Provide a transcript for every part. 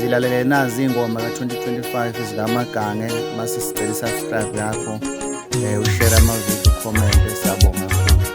zilalele nazi ingoma ka-2025 zikamagange. Mase sicela i-subscribe yakho, ushare amavidiyo, ucommente, siyabonga kakhulu.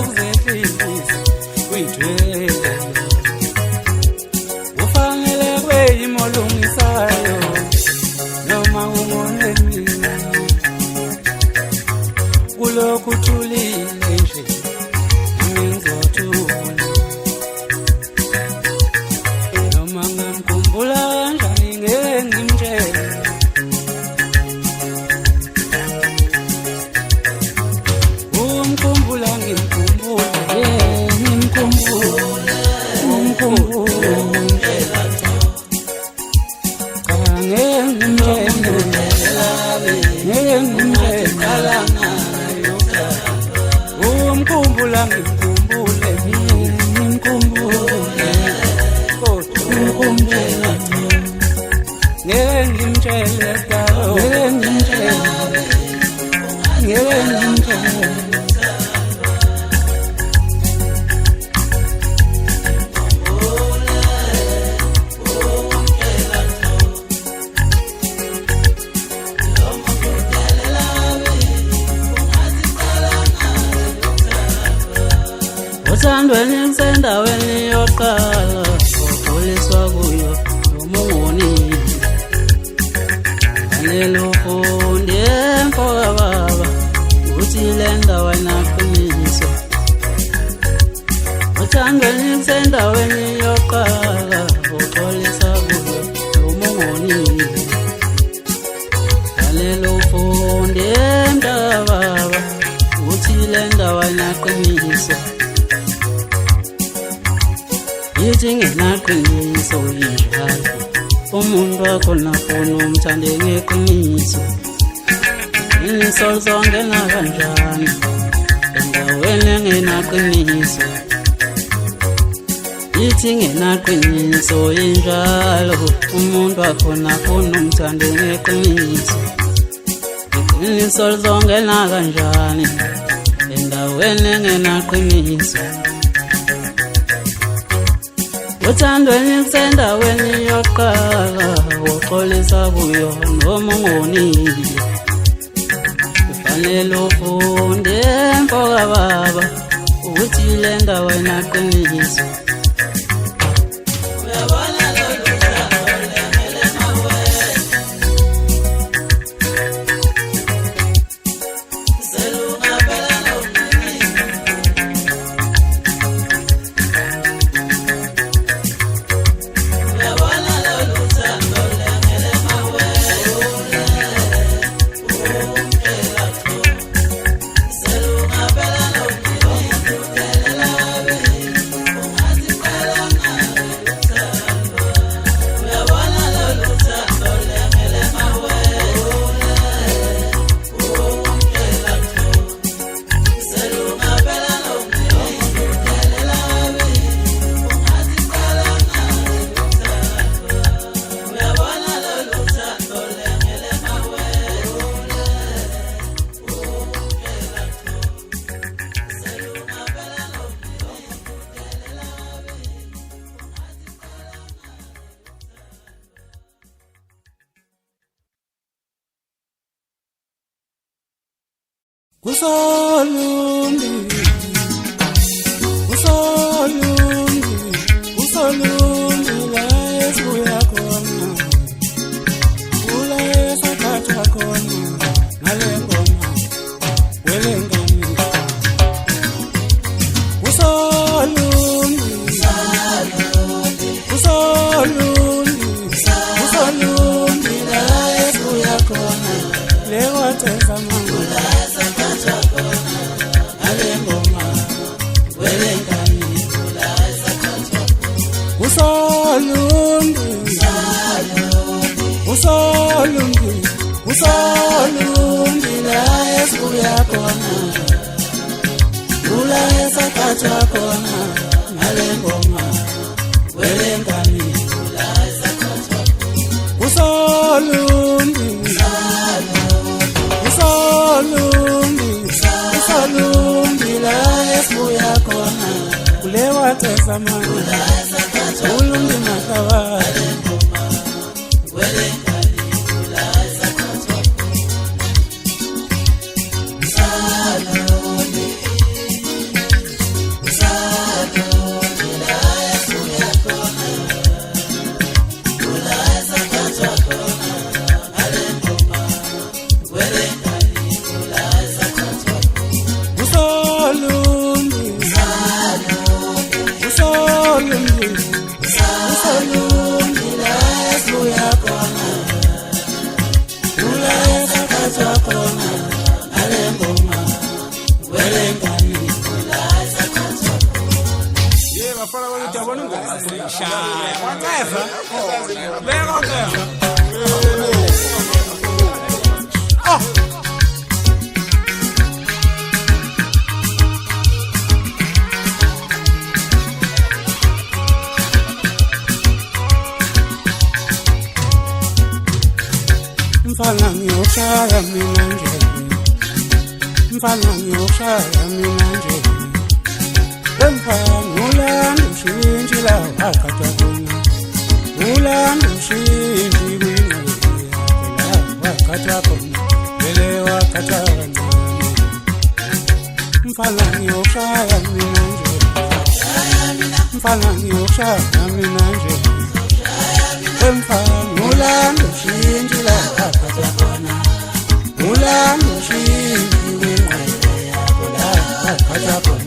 ukuzehlisa uyithwele ufanele kweyimo olungisayo noma ungoneni kulokhu thulile nje ngizothula noma ngamkhumbula kanjani ngeke ngimtshele umkhumbula ngimkhumbule ngimkhumbule umkhumbule umkhumbula ngimkhumbule ngimkhumbule umkhumbule ngeke ngimtshele dalo ngeke ngimtshele ngeke ngimtshele uthandweni kusendaweni yoqala ukhuliswa kuyo umungoni alelo fundi emfoka baba uthi le ndawo inaqiniso uthandweni kusendaweni yoqala ukhuliswa kuyo umungoni alelo fundi emfoka baba uthi le ndawo inaqiniso yithi ngenaqiniso injalo umuntu wakho nafuna umthande ngeqiniso insolzongena kanjani endaweni engenaqiniso yithi ngenaqiniso injalo umuntu wakho nafuna umthande ngeqiniso insolzongena kanjani endaweni engenaqiniso uthandweni kusendaweni yoqala uxolisa kuyo noma ungonile kufanele ufunde emfoka baba ukuthi le ndawo inaqiniso uyabona lolu thando lemele mawele selunga phela nomnini Usolungi la esibuya khona ula esakhathwa khona ngale ngoma welengani usolungi la esibuya khona lewathesa mangula usolungi la esibuya khona ula esakhathwa khona ngale ngoma welengani usolungi la esibuya khona kulewathesa mangula ulungi makawale zakhathwa khona ngale ngoma wele ngani la zakhathwa ye bafana bayijabona ingoma shaya kwacefa beka cefa mfana ngiyoshaya mina nje mfana ngiyoshaya mina nje wemfana ulanda ushinji la wakhatha khona ulanda ushinji kwinqele yakho la wakhatha khona vele wakhatha kancane mfana ngiyoshaya mina nje mfana ngiyoshaya mina nje wemfana ulanda ushinji la wakhatha khona ulanda ushinji kwinqele yakho la wakhatha khona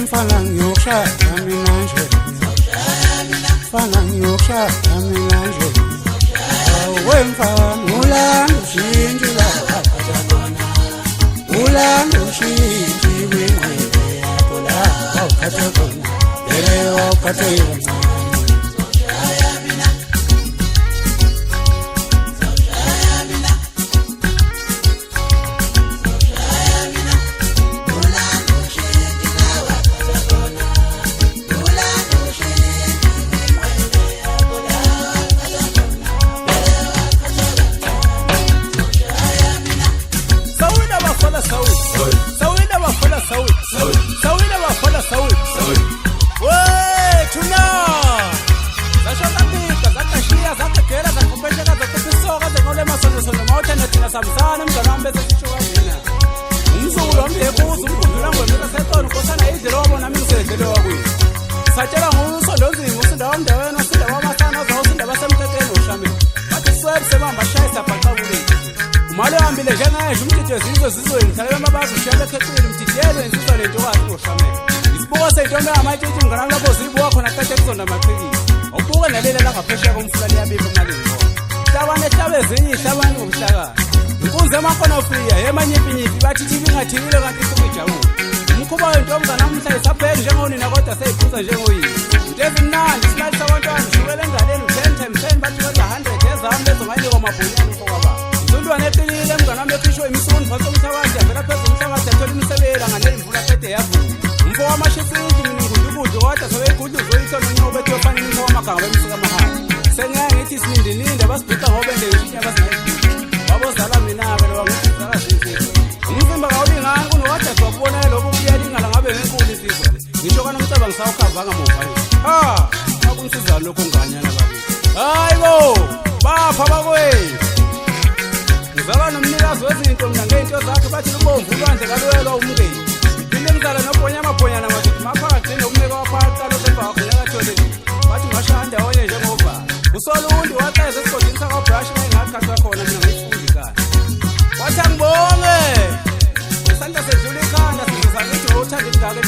mfana ngiyoshaya mina nje mfana ngiyoshaya mina nje wemfana ulanda ushinji la wakhatha khona ulanda ushinji kwinqele yakho la wakhatha khona vele wakhatha kancane samsana mnganami bese sisho kangina umzulu ombebuza umkhumbula ngwemisa sekhona nkosana izilobo nami ngisedlelewa kwini satshela nguso lonzima usinda wamndaweni wasinda wamasana ozosinda basemthetheni oshameni bathi swebe sebamba shayisa bhaqabule umali ohambile njengaje umthetho wezizwe zizweni hlale bemabazi ushiyele ekhethile umthithiyelwe insizwa lentokazi oshameni isibuko seyintombi yamatshitshi mnganami lapho zibuka khona kade kuzonda amaqhekile ubuke nalele langaphesheya komfulani yabipha emalini hlabane hlabe ezinye ihlabane ngobuhlakani inkunzi emakhona ofriya yemanyipinyipi bathi thibi ingathibile kanti isuke ijabule umkhuba wentombi namuhla isapheli njengonina kodwa seyiphuza njengoyini into ezimnandi isilalisa abantwana ushukela engaleni u-10 times 10 bathi wenza 100 ezami bezongayinikwa mabhonyane mfokababa insundwane eqinile mnganami ekhishwe imisundi phasi komhlabathi yavela phezu komhlabathi yathola imisebela nganele imvula qede yavula umfo wamashisinti mina ngudukudlu kodwa sobeyigudlu uzoyithola unyobe ethi yofanele umfo wamaganga bemsuka amahali sengaye ngithi isinindininde basibhica ngobende ngishinya basingayikhulu babozala mina-ke loba ngizala zinsizwa umzimba kawulingani kunowadade wakubona lobo kuyalingana ngabe ngenkulu insizwa le ngisho kanomcabanga sawukhavanga muva akunsiza lokho nganyana bakithi hayi bo bapha bakwethu ngizaba nomnikazi wezinto mina ngey'nto zakhe bathi lubomvu ulwandle kalwelwa umngeni iphinde mzala nobhonyamabhonyana mazuthi maphakathi nokumeka waphakathi kalokho emva wakho nyakatholeli bathi ngashaya ndawonye njengovala usolundi waceza esigodini sakwabrashi ngayingakhathwa khona mina ngiyifundi kahle wathi angibonge isandla sedlula ikhanda sizozakithi uthanda ingake